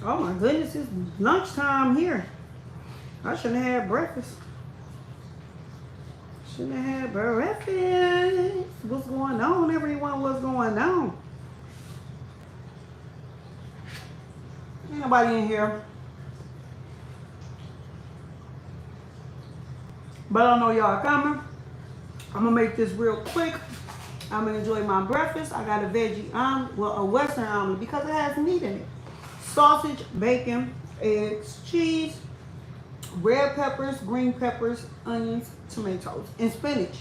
Oh my goodness, it's lunchtime here. I shouldn't have had breakfast. Shouldn't have had breakfast. What's going on, everyone? What's going on? Ain't nobody in here. But I know y'all coming. I'm gonna make this real quick. I'm gonna enjoy my breakfast. I got a veggie omelet, well, a Western omelet because it has meat in it. Sausage, bacon, eggs, cheese, red peppers, green peppers, onions, tomatoes, and spinach.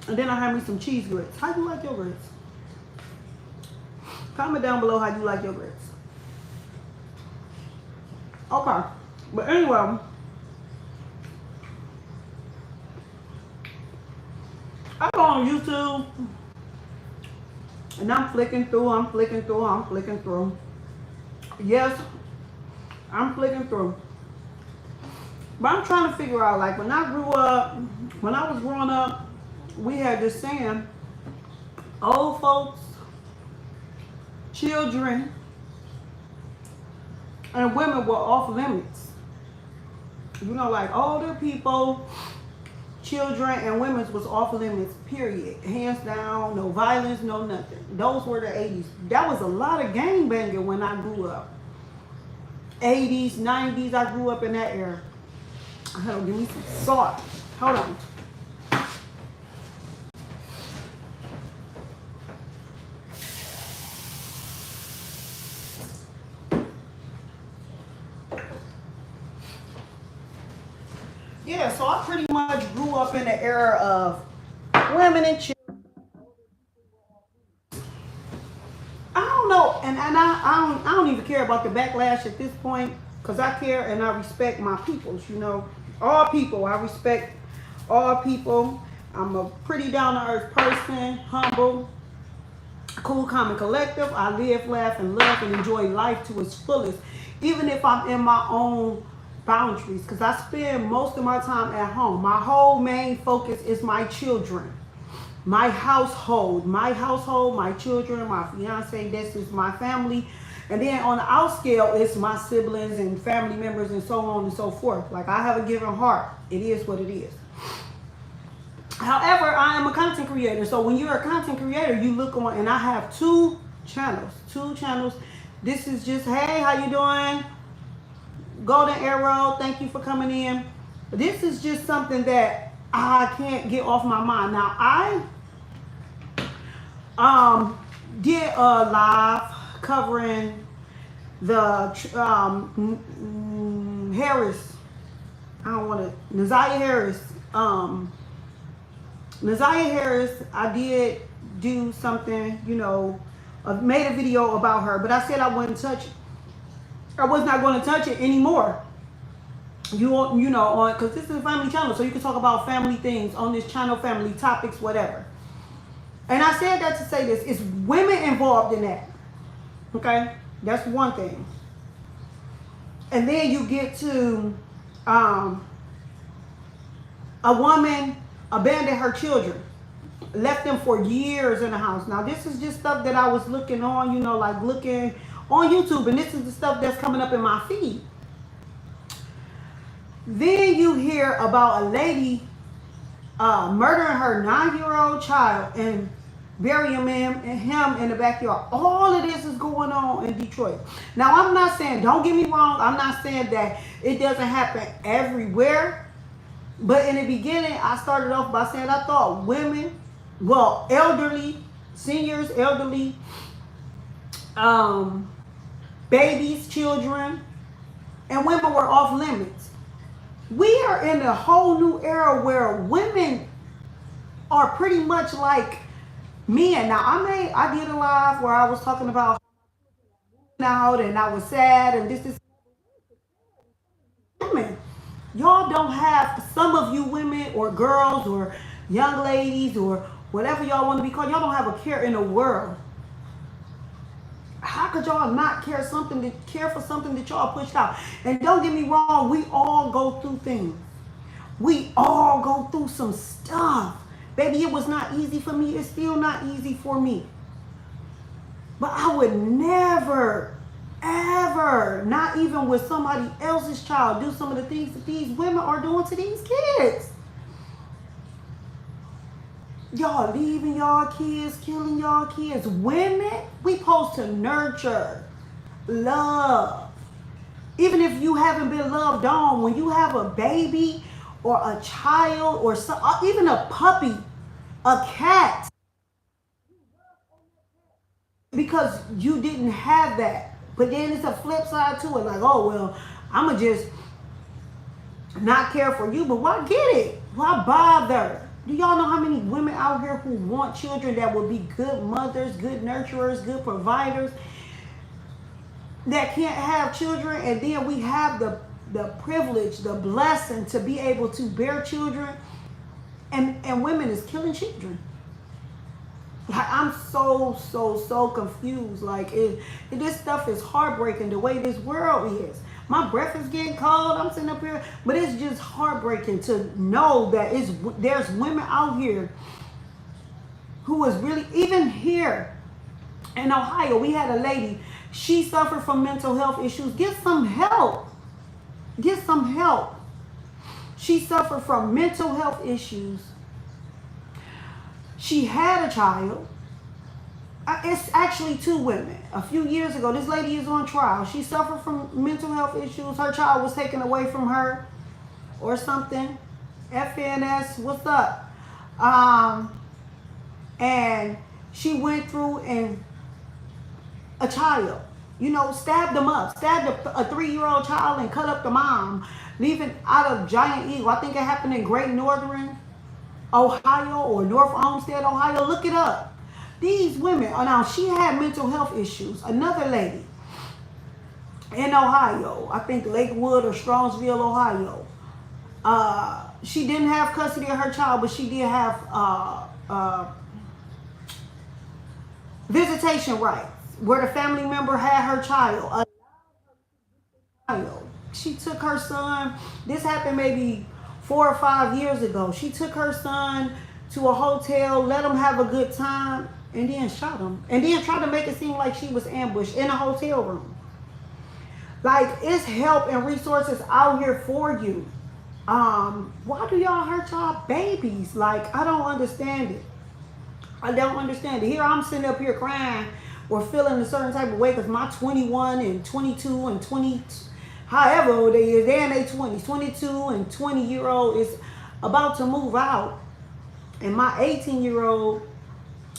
And then I have me some cheese grits. How do you like your grits? Comment down below how you like your grits. Okay. But anyway, I go on YouTube and I'm flicking through. Yes, I'm flicking through. But I'm trying to figure out, like, when I grew up, when I was growing up, we had this saying, old folks, children, and women were off limits. You know, like older people, children, and women was off limits, period. Hands down, no violence, no nothing. Those were the 80s. That was a lot of gangbanging when I grew up. 80s, 90s, I grew up in that era. Hold on, give me some salt. Hold on. Yeah, so I pretty much grew up in the era of women and children. I don't know, and I don't even care about the backlash at this point, because I care and I respect my peoples, you know. All people, I respect all people. I'm a pretty down-to-earth person, humble, cool, calm, and collective. I live, laugh, and love and enjoy life to its fullest, even if I'm in my own boundaries, because I spend most of my time at home. My whole main focus is my children, my household, my children, my fiance. This is my family. And then on the out scale, it's my siblings and family members and so on and so forth. Like, I have a giving heart. It is what it is. However, I am a content creator. So when you're a content creator, you look on, and I have two channels. This is just, hey, how you doing? Golden Arrow, thank you for coming in. This is just something that I can't get off my mind. Now, I did a live covering the Harris. I don't want to. Naziah Harris. Naziah Harris. I did do something, you know, made a video about her, but I said I wouldn't touch it. I was not going to touch it anymore. You know, on, because this is a family channel, so you can talk about family things on this channel, family topics, whatever. And I said that to say this: it's women involved in that. Okay, that's one thing. And then you get to a woman abandoned her children, left them for years in the house. Now, this is just stuff that I was looking on, you know, like looking on YouTube, and this is the stuff that's coming up in my feed. Then you hear about a lady murdering her 9-year-old child and burying him in the backyard. All of this is going on in Detroit. Now, I'm not saying, don't get me wrong, I'm not saying that it doesn't happen everywhere. But in the beginning, I started off by saying I thought women, well, elderly, seniors, elderly, babies, children, and women were off limits. We are in a whole new era where women are pretty much like men. Now, I did a live where I was talking about out and I was sad and this is women. Y'all don't have, some of you women or girls or young ladies or whatever y'all want to be called, y'all don't have a care in the world. How could y'all not care for something that y'all pushed out? And don't get me wrong, we all go through things. We all go through some stuff. Baby, it was not easy for me. It's still not easy for me. But I would never ever, not even with somebody else's child, do some of the things that these women are doing to these kids. Y'all leaving y'all kids, killing y'all kids. Women, we supposed to nurture, love. Even if you haven't been loved on, when you have a baby or a child or even a puppy, a cat, because you didn't have that. But then it's a flip side to it, like, oh well, I'ma just not care for you. But why get it? Why bother? Do y'all know how many women out here who want children that will be good mothers, good nurturers, good providers, that can't have children, and then we have the privilege, the blessing to be able to bear children, and women is killing children. Like, I'm so confused. Like, this stuff is heartbreaking the way this world is. My breath is getting cold. I'm sitting up here, but it's just heartbreaking to know that there's women out here who is really, even here in Ohio, we had a lady. She suffered from mental health issues. Get some help. Get some help. She suffered from mental health issues. She had a child. It's actually two women. A few years ago, this lady is on trial. She suffered from mental health issues. Her child was taken away from her or something. FNS, what's up? And she went through and a child, stabbed them up. Stabbed a 3-year-old child and cut up the mom, leaving out of Giant Eagle. I think it happened in Great Northern Ohio or North Olmsted, Ohio. Look it up. These women, now she had mental health issues. Another lady in Ohio, I think Lakewood or Strongsville, Ohio. She didn't have custody of her child, but she did have visitation rights, where the family member had her child. She took her son. This happened maybe 4 or 5 years ago. She took her son to a hotel, let him have a good time, and then shot him. And then tried to make it seem like she was ambushed in a hotel room. Like, it's help and resources out here for you. Why do y'all hurt y'all babies? Like, I don't understand it. I don't understand it. Here I'm sitting up here crying or feeling a certain type of way because my 21 and 22 and 20, however old they is, they're in their 20s. 22 and 20-year-old is about to move out. And my 18-year-old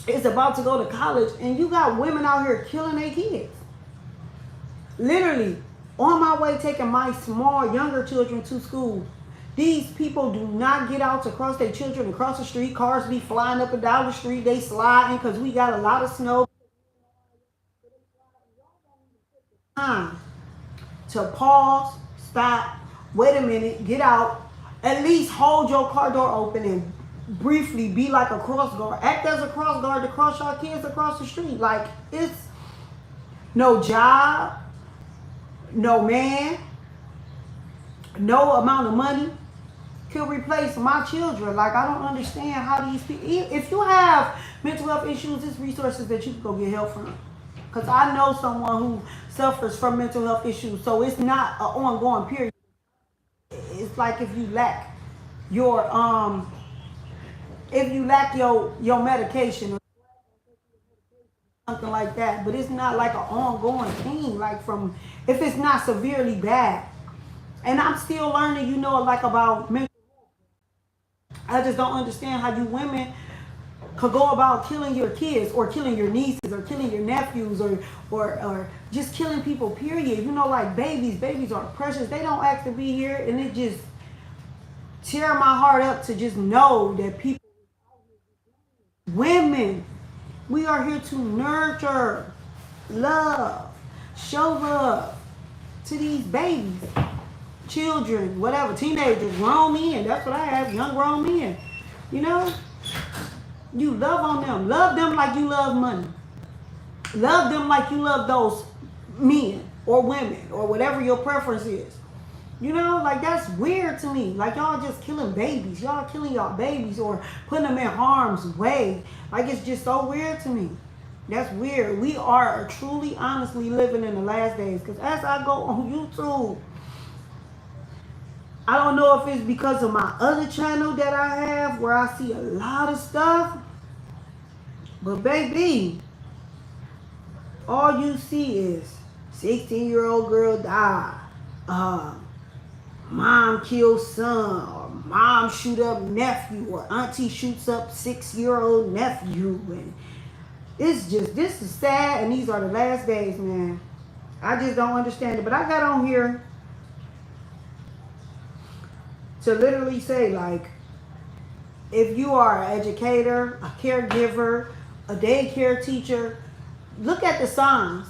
is about to go to college. And you got women out here killing their kids. Literally, on my way taking my small, younger children to school, these people do not get out to cross their children across the street. Cars be flying up and down the street. They sliding because we got a lot of snow. Time to pause, stop, wait a minute, get out, at least hold your car door open and briefly be like a cross guard. Act as a cross guard to cross your kids across the street. Like, it's no job, no man, no amount of money can replace my children. Like, I don't understand how these people, if you have mental health issues, there's resources that you can go get help from. Because I know someone who suffers from mental health issues, so it's not an ongoing period. It's like if you lack your medication or something like that, but it's not like an ongoing thing. Like, from if it's not severely bad. And I'm still learning, like about mental health. I just don't understand how you women could go about killing your kids or killing your nieces or killing your nephews or just killing people, period. Like babies are precious. They don't ask to be here, and it just tear my heart up to just know that people, women, we are here to nurture, love, show love to these babies, children, whatever, teenagers, grown men. That's what I have, young grown men. You love on them. Love them like you love money. Love them like you love those men or women or whatever your preference is. Like, that's weird to me. Like, y'all just killing babies. Y'all killing y'all babies or putting them in harm's way. Like, it's just so weird to me. That's weird. We are truly, honestly living in the last days. Because as I go on YouTube, I don't know if it's because of my other channel that I have where I see a lot of stuff. But baby, all you see is 16-year-old girl die. Uh, Mom kills son, or mom shoot up nephew, or auntie shoots up 6-year-old nephew. And it's just, this is sad, and these are the last days, man. I just don't understand it. But I got on here to literally say, like, if you are an educator, a caregiver, a daycare teacher, look at the signs.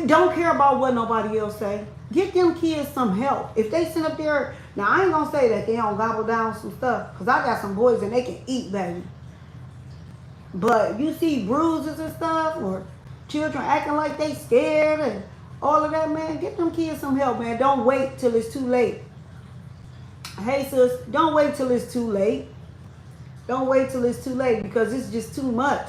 Don't care about what nobody else say. Get them kids some help. If they sit up there, now I ain't gonna say that they don't gobble down some stuff, because I got some boys and they can eat, baby. But you see bruises and stuff, or children acting like they scared and all of that, man, get them kids some help, man. Don't wait till it's too late. Hey, sis, don't wait till it's too late. Don't wait till it's too late, because it's just too much.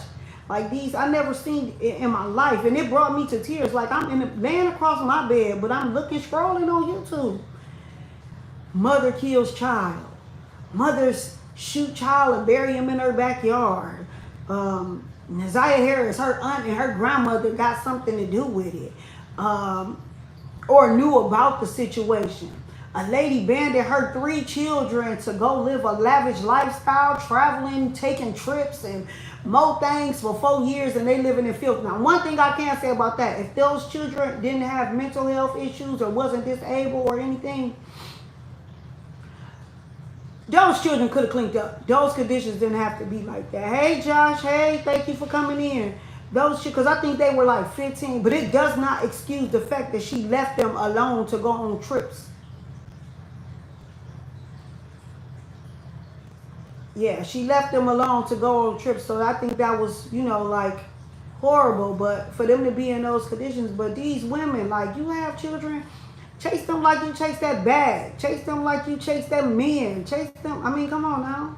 Like these, I never seen it in my life, and it brought me to tears. Like I'm laying across my bed, but I'm scrolling on YouTube. Mother kills child. Mothers shoot child and bury him in her backyard. Naziah Harris, her aunt and her grandmother got something to do with it, or knew about the situation. A lady banded her 3 children to go live a lavish lifestyle, traveling, taking trips, and more things for 4 years, and they living in filth. Now, one thing I can say about that, if those children didn't have mental health issues or wasn't disabled or anything, those children could have cleaned up. Those conditions didn't have to be like that. Hey, Josh, hey, thank you for coming in. Those, because I think they were like 15, but it does not excuse the fact that she left them alone to go on trips. Yeah, she left them alone to go on trips. So I think that was, like horrible. But for them to be in those conditions, but these women, like, you have children, chase them like you chase that bag. Chase them like you chase that man. Chase them. I mean, come on now.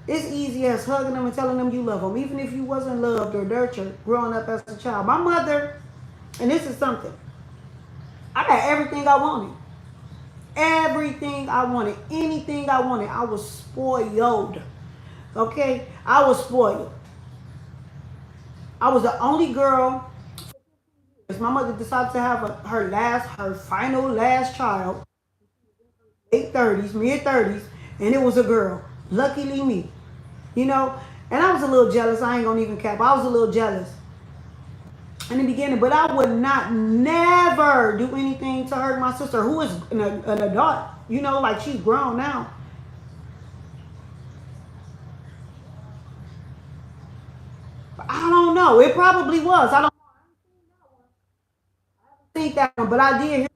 It's easy as hugging them and telling them you love them, even if you wasn't loved or nurtured growing up as a child. My mother, and this is something, I got everything I wanted. Everything I wanted. Anything I wanted. I was spoiled. Okay? I was spoiled. I was the only girl. My mother decided to have her final last child, mid 30s, and it was a girl. Luckily me. And I was a little jealous. I ain't gonna even cap. I was a little jealous in the beginning, but I would not never do anything to hurt my sister, who is an adult, like she's grown now. I don't know. It probably was. I don't think that one, but I did hear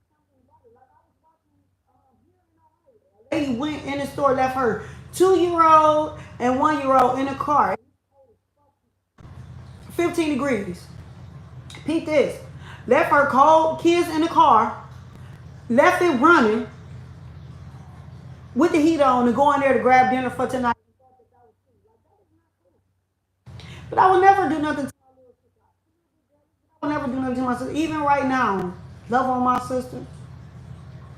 a lady went in the store, left her 2-year-old and 1-year-old in a car, 15 degrees. Peep this. Left her cold kids in the car, left it running with the heat on, and go in there to grab dinner for tonight. But I would never do nothing. I would never do nothing to my sister. Even right now, love on my sister.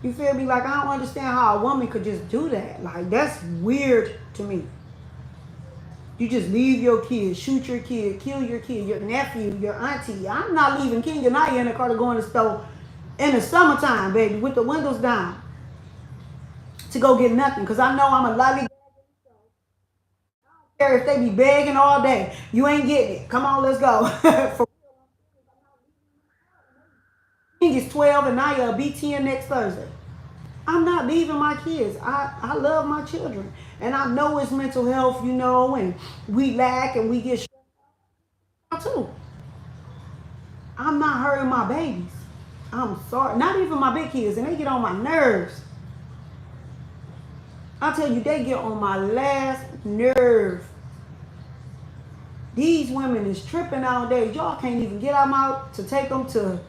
You feel me? Like, I don't understand how a woman could just do that. Like, that's weird to me. You just leave your kid, shoot your kid, kill your kid, your nephew, your auntie. I'm not leaving King and Naya in the car to go in the store in the summertime, baby, with the windows down to go get nothing. Because I know I'm a lolly. If they be begging all day, you ain't getting it. Come on, let's go. For King is 12 and Naya will be 10 next Thursday. I'm not leaving my kids. I love my children. And I know it's mental health, and we lack and we get stressed out too. I'm not hurting my babies. I'm sorry. Not even my big kids, and they get on my nerves. I tell you, they get on my last nerve. These women is tripping nowadays. Y'all can't even get them out to take them to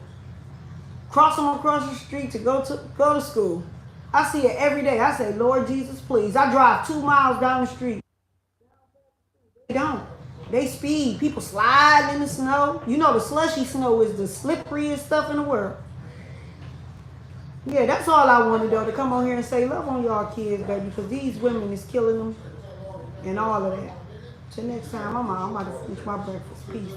cross them across the street to go to school. I see it every day. I say, Lord Jesus, please. I drive 2 miles down the street. They don't. They speed. People slide in the snow. You know the slushy snow is the slipperiest stuff in the world. Yeah, that's all I wanted though, to come on here and say love on y'all kids, baby, because these women is killing them and all of that. Till next time, I'm out to finish my breakfast. Peace.